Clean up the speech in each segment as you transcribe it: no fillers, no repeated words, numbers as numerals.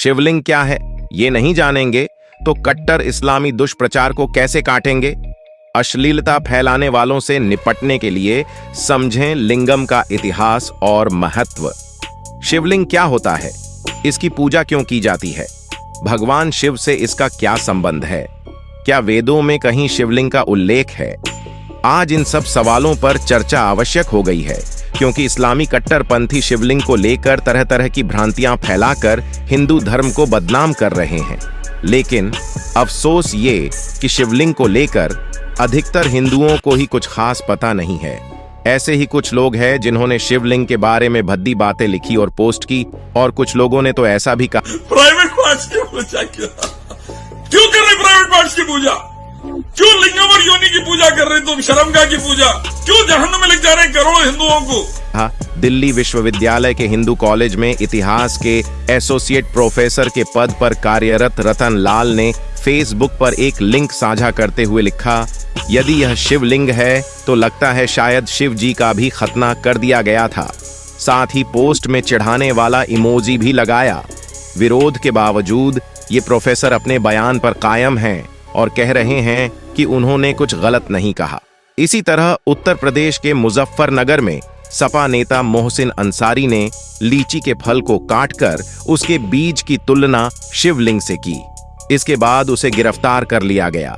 शिवलिंग क्या है ये नहीं जानेंगे तो कट्टर इस्लामी दुष्प्रचार को कैसे काटेंगे। अश्लीलता फैलाने वालों से निपटने के लिए समझें लिंगम का इतिहास और महत्व। शिवलिंग क्या होता है, इसकी पूजा क्यों की जाती है, भगवान शिव से इसका क्या संबंध है, क्या वेदों में कहीं शिवलिंग का उल्लेख है। आज इन सब सवालों पर चर्चा आवश्यक हो गई है, क्योंकि इस्लामी कट्टरपंथी शिवलिंग को लेकर तरह तरह की भ्रांतियां फैलाकर हिंदू धर्म को बदनाम कर रहे हैं। लेकिन अफसोस ये कि शिवलिंग को लेकर अधिकतर हिंदुओं को ही कुछ खास पता नहीं है। ऐसे ही कुछ लोग हैं जिन्होंने शिवलिंग के बारे में भद्दी बातें लिखी और पोस्ट की, और कुछ लोगों ने तो ऐसा भी कहा, प्राइवेट पार्ट्स की पूजा क्यों कर रहे, प्राइवेट पार्ट्स की पूजा क्यों, लिंगम और योनि की पूजा कर रहे, तुम शर्मगाह की पूजा क्यों, जहन्नुम में लग जा रहे करोड़ों हिंदुओं को। हाँ, दिल्ली विश्वविद्यालय के हिंदू कॉलेज में इतिहास के एसोसिएट प्रोफेसर के पद पर कार्यरत रतन लाल ने फेसबुक पर एक लिंक साझा करते हुए लिखा, यदि यह शिवलिंग है तो लगता है शायद शिव जी का भी खतना कर दिया गया था। साथ ही पोस्ट में चिढ़ाने वाला इमोजी भी लगाया। विरोध के बावजूद ये प्रोफेसर अपने बयान पर कायम हैं और कह रहे हैं कि उन्होंने कुछ गलत नहीं कहा। इसी तरह उत्तर प्रदेश के मुजफ्फरनगर में सपा नेता मोहसिन अंसारी ने लीची के फल को काटकर उसके बीज की तुलना शिवलिंग से की। इसके बाद उसे गिरफ्तार कर लिया गया।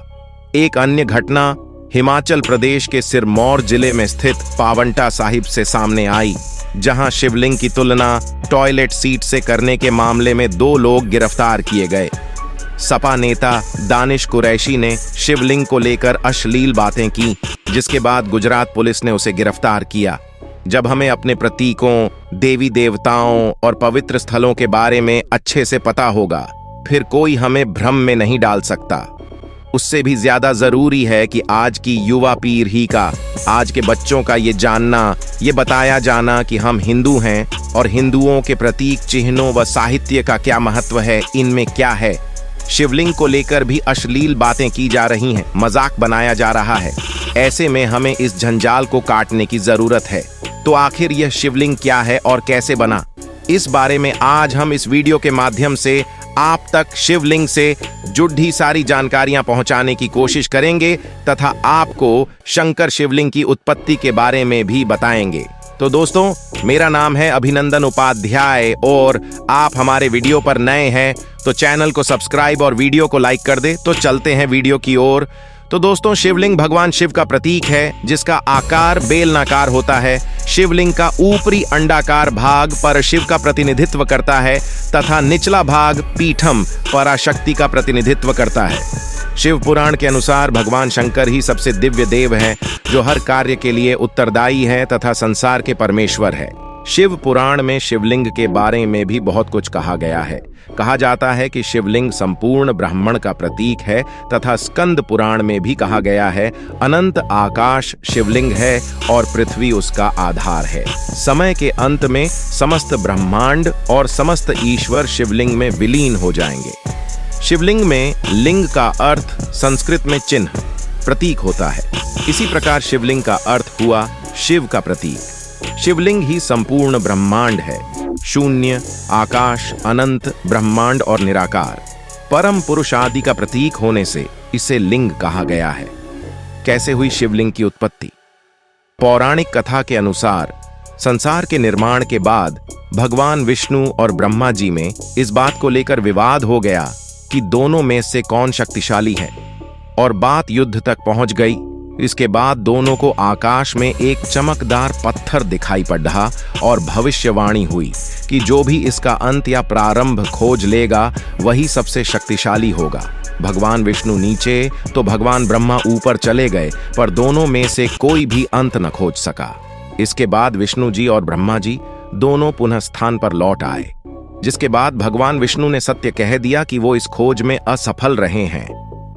एक अन्य घटना हिमाचल प्रदेश के सिरमौर जिले में स्थित पावंटा साहिब से सामने आई, जहां शिवलिंग की तुलना टॉयलेट सीट से करने के मामले में 2 लोग गिरफ्तार किए गए। सपा नेता दानिश कुरैशी ने शिवलिंग को लेकर अश्लील बातें की, जिसके बाद गुजरात पुलिस ने उसे गिरफ्तार किया। जब हमें अपने प्रतीकों, देवी देवताओं और पवित्र स्थलों के बारे में अच्छे से पता होगा, फिर कोई हमें भ्रम में नहीं डाल सकता। उससे भी ज्यादा जरूरी है कि आज की युवा पीढ़ी का, आज के बच्चों का ये जानना, ये बताया जाना कि हम हिंदू हैं और हिंदुओं के प्रतीक, चिन्हों व साहित्य का क्या महत्व है, इनमें क्या है। शिवलिंग को लेकर भी अश्लील बातें की जा रही हैं, मजाक बनाया जा रहा है। ऐसे में हमें इस जंजाल को काटने की जरूरत है। तो आखिर यह शिवलिंग क्या है और कैसे बना, इस बारे में आज हम इस वीडियो के माध्यम से आप तक शिवलिंग से जुड़ी सारी जानकारियां पहुंचाने की कोशिश करेंगे तथा आपको शंकर शिवलिंग की उत्पत्ति के बारे में भी बताएंगे। तो दोस्तों, मेरा नाम है अभिनंदन उपाध्याय और आप हमारे वीडियो पर नए हैं तो चैनल को सब्सक्राइब और वीडियो को लाइक कर दे। तो चलते हैं वीडियो की ओर। तो दोस्तों, शिवलिंग भगवान शिव का प्रतीक है, जिसका आकार बेलनाकार होता है। शिवलिंग का ऊपरी अंडाकार भाग परशिव का प्रतिनिधित्व करता है तथा निचला भाग पीठम पराशक्ति का प्रतिनिधित्व करता है। शिव पुराण के अनुसार भगवान शंकर ही सबसे दिव्य देव हैं, जो हर कार्य के लिए उत्तरदायी हैं तथा संसार के परमेश्वर है। शिव पुराण में शिवलिंग के बारे में भी बहुत कुछ कहा गया है। कहा जाता है कि शिवलिंग संपूर्ण ब्राह्मण का प्रतीक है तथा स्कंद पुराण में भी कहा गया है, अनंत आकाश शिवलिंग है और पृथ्वी उसका आधार है। समय के अंत में समस्त ब्रह्मांड और समस्त ईश्वर शिवलिंग में विलीन हो जाएंगे। शिवलिंग में लिंग का अर्थ संस्कृत में चिन्ह, प्रतीक होता है। इसी प्रकार शिवलिंग का अर्थ हुआ शिव का प्रतीक। शिवलिंग ही संपूर्ण ब्रह्मांड है। शून्य, आकाश, अनंत, ब्रह्मांड और निराकार, परम पुरुष आदि का प्रतीक होने से इसे लिंग कहा गया है। कैसे हुई शिवलिंग की उत्पत्ति? पौराणिक कथा के अनुसार संसार के निर्माण के बाद भगवान विष्णु और ब्रह्मा जी में इस बात को लेकर विवाद हो गया कि दोनों में से कौन शक्तिशाली है, और बात युद्ध तक पहुंच गई। इसके बाद दोनों को आकाश में एक चमकदार पत्थर दिखाई पड़ा और भविष्यवाणी हुई कि जो भी इसका अंत या प्रारंभ खोज लेगा वही सबसे शक्तिशाली होगा। भगवान विष्णु नीचे तो भगवान ब्रह्मा ऊपर चले गए, पर दोनों में से कोई भी अंत न खोज सका। इसके बाद विष्णु जी और ब्रह्मा जी दोनों पुनः स्थान पर लौट आए, जिसके बाद भगवान विष्णु ने सत्य कह दिया कि वो इस खोज में असफल रहे हैं,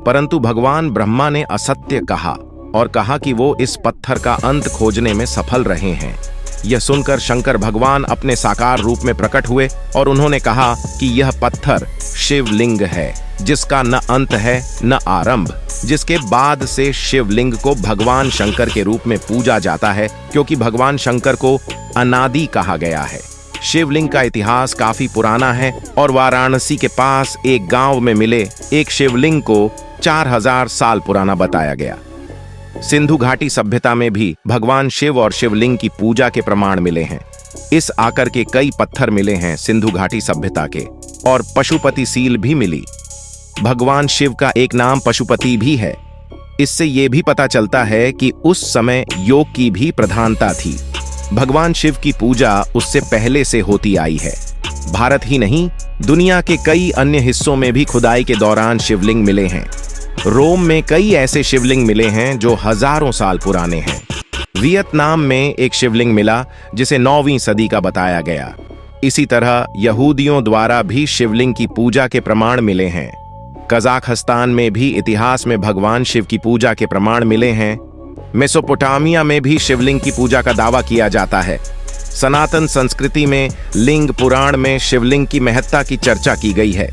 परंतु भगवान ब्रह्मा ने असत्य कहा और कहा कि वो इस पत्थर का अंत खोजने में सफल रहे हैं। यह सुनकर शंकर भगवान अपने साकार रूप में प्रकट हुए और उन्होंने कहा कि यह पत्थर शिवलिंग है, जिसका न अंत है न आरंभ, जिसके बाद से शिवलिंग को भगवान शंकर के रूप में पूजा जाता है, क्योंकि भगवान शंकर को अनादि कहा गया है। शिवलिंग का इतिहास काफी पुराना है और वाराणसी के पास एक गांव में मिले एक शिवलिंग को 4000 साल पुराना बताया गया। सिंधु घाटी सभ्यता में भी भगवान शिव और शिवलिंग की पूजा के प्रमाण मिले हैं। इस आकर के कई पत्थर मिले हैं सिंधु घाटी सभ्यता के, और पशुपति सील भी मिली। भगवान शिव का एक नाम पशुपति भी है। इससे यह भी पता चलता है कि उस समय योग की भी प्रधानता थी। भगवान शिव की पूजा उससे पहले से होती आई है। भारत ही नहीं, दुनिया के कई अन्य हिस्सों में भी खुदाई के दौरान शिवलिंग मिले हैं। रोम में कई ऐसे शिवलिंग मिले हैं जो हजारों साल पुराने हैं। वियतनाम में एक शिवलिंग मिला जिसे 9वीं सदी का बताया गया। इसी तरह यहूदियों द्वारा भी शिवलिंग की पूजा के प्रमाण मिले हैं। कजाकिस्तान में भी इतिहास में भगवान शिव की पूजा के प्रमाण मिले हैं। मेसोपोटामिया में भी शिवलिंग की पूजा का दावा किया जाता है। सनातन संस्कृति में लिंग पुराण में शिवलिंग की महत्ता की चर्चा की गई है।